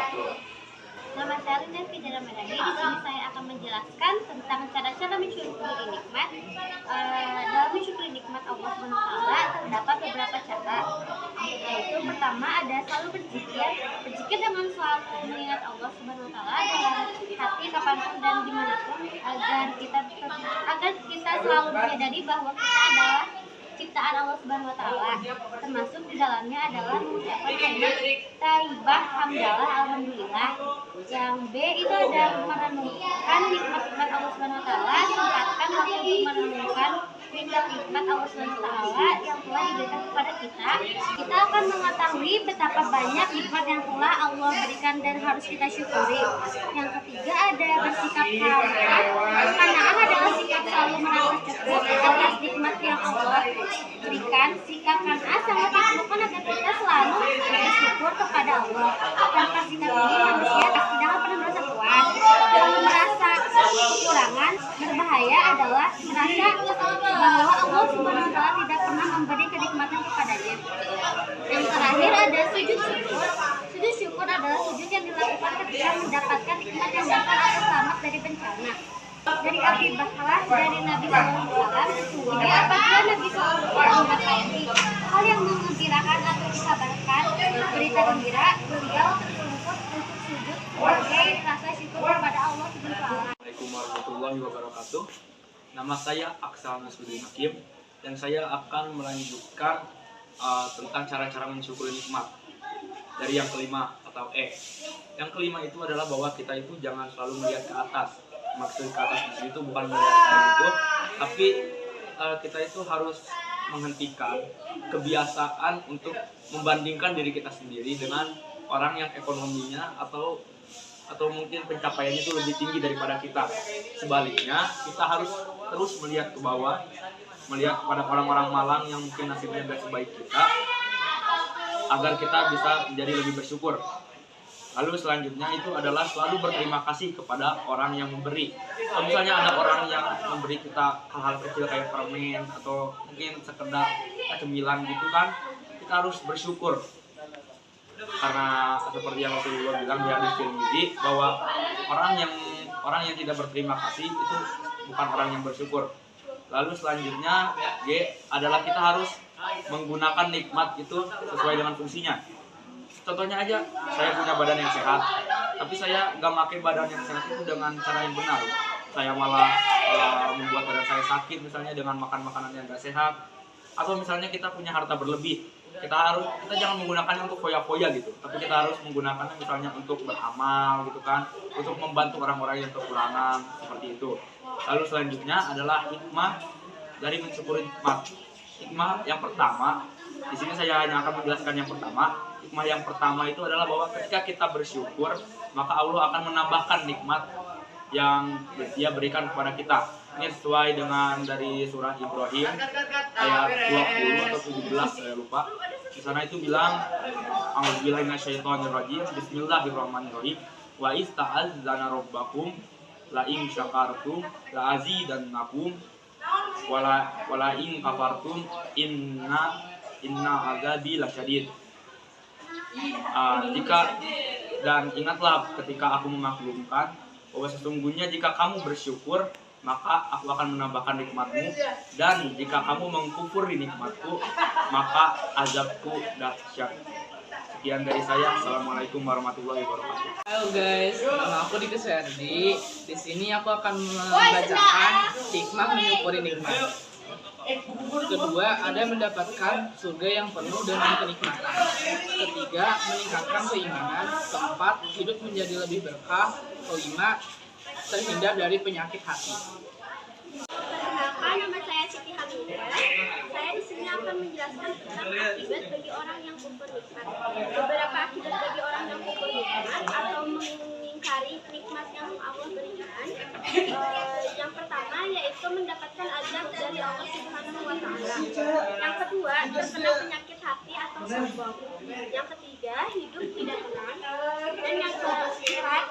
wabarakatuh. Nama saya Lina Fidera Medani. Di sini saya akan menjelaskan tentang cara-cara mensyukuri nikmat. Dalam mensyukuri nikmat Allah SWT terdapat beberapa cara. Yaitu pertama ada selalu berzikir dengan selalu mengingat Allah SWT dalam hati kapanpun dan dimanapun agar kita selalu menyadari bahwa kita adalah ciptaan Allah Subhanahu wa taala. Termasuk di dalamnya adalah mengucapkan kalimat thayyibah hamdalah alhamdulillah. Yang B itu ada merenungkan nikmat-nikmat Allah Subhanahu wa taala, sempatkan waktu untuk merenungkan nikmat Allah Subhanahu wa taala yang telah diberikan kepada kita. Kita akan mengetahui betapa banyak nikmat yang telah Allah berikan dan harus kita syukuri. Yang ketiga ada bersikap qanaah. Qanaah adalah sikap selalu merasa cukup atas nikmat yang Allah berikan. Sikap qanaah sangat diperlukan agar kita selalu bersyukur kepada Allah. Tanpa sikap ini manusia tidak akan pernah merasa puas. Kalau merasa kekurangan, berbahaya adalah merasa bahwa Allah Subhanahu wa taala tidak pernah memberi kenikmatan kepadanya. Yang terakhir ada sujud syukur. Sujud syukur adalah sujud yang dilakukan ketika mendapatkan nikmat yang datang atau selamat dari bencana. Dari Abi Baklah dari Nabi SAW, sesungguhnya apabila Nabi SAW mendapati hal yang menggembirakan atau dikabarkan berita gembira, beliau tersungkur untuk sujud sebagai rasa syukur kepada Allah Subhanahu wa taala. Assalamualaikum warahmatullahi wabarakatuh. Nama saya Aksal Nasruddin Hakim dan saya akan melanjutkan tentang cara-cara mensyukuri nikmat dari yang kelima atau E. Yang kelima itu adalah bahwa kita itu jangan selalu melihat ke atas. Maksud ke atas di sini itu bukan melihat itu, tapi kita itu harus menghentikan kebiasaan untuk membandingkan diri kita sendiri dengan orang yang ekonominya atau mungkin pencapaiannya itu lebih tinggi daripada kita. Sebaliknya, kita harus terus melihat ke bawah, melihat kepada orang-orang malang yang mungkin nasibnya tidak sebaik kita, agar kita bisa menjadi lebih bersyukur. Lalu selanjutnya itu adalah selalu berterima kasih kepada orang yang memberi. Kalau misalnya ada orang yang memberi kita hal-hal kecil kayak permen atau mungkin sekedar cemilan gitu kan, kita harus bersyukur. Karena seperti yang Rasulullah bilang di hadis Tirmidzi bahwa orang yang tidak berterima kasih itu bukan orang yang bersyukur. Lalu selanjutnya G adalah kita harus menggunakan nikmat itu sesuai dengan fungsinya. Contohnya aja, saya punya badan yang sehat, tapi saya nggak pakai badan yang sehat itu dengan cara yang benar. Saya malah membuat badan saya sakit misalnya dengan makan makanan yang nggak sehat. Atau misalnya kita punya harta berlebih, kita jangan menggunakannya untuk foya-foya gitu, tapi kita harus menggunakannya misalnya untuk beramal gitu kan, untuk membantu orang-orang yang kekurangan seperti itu. Lalu selanjutnya adalah hikmah dari mensyukuri nikmat. Hikmah yang pertama, di sini saya hanya akan menjelaskan yang pertama. Hikmah yang pertama itu adalah bahwa ketika kita bersyukur, maka Allah akan menambahkan nikmat yang Dia berikan kepada kita. Ini sesuai dengan dari surah Ibrahim ayat 20 atau 17 saya lupa. Di sana itu bilang, A'udzubillahi minasyaitonirrajim, Bismillahirrahmanirrahim. Wa ista'azzana rabbakum la in syakartum la azidannakum wala in kafartum inna azabi lasyadid. Dan ingatlah ketika aku memaklumkan bahwa sesungguhnya jika kamu bersyukur maka aku akan menambahkan nikmatmu, dan jika kamu mengkufur di nikmatku maka azabku dahsyat. Sekian dari saya. Assalamualaikum warahmatullahi wabarakatuh. Halo guys, nama aku Diki Suherdi. Di sini aku akan membacakan hikmah menyukuri nikmat. Kedua, ada mendapatkan surga yang penuh dengan kenikmatan. Ketiga, meningkatkan keimanan. Keempat, hidup menjadi lebih berkah. Kelima, terhindar dari penyakit hati. Perkenalkan, nama saya Siti Hamidah. Saya di sini akan menjelaskan tentang akibat bagi orang yang kufur nikmat. Beberapa akibat bagi orang yang kufur nikmat atau mengingkari nikmat yang Allah berikan. Yang pertama yaitu mendapatkan azab dari Allah Subhanahu wa taala. Yang kedua, terkena penyakit hati atau sombong. Yang ketiga, hidup tidak tenang. Dan yang keempat,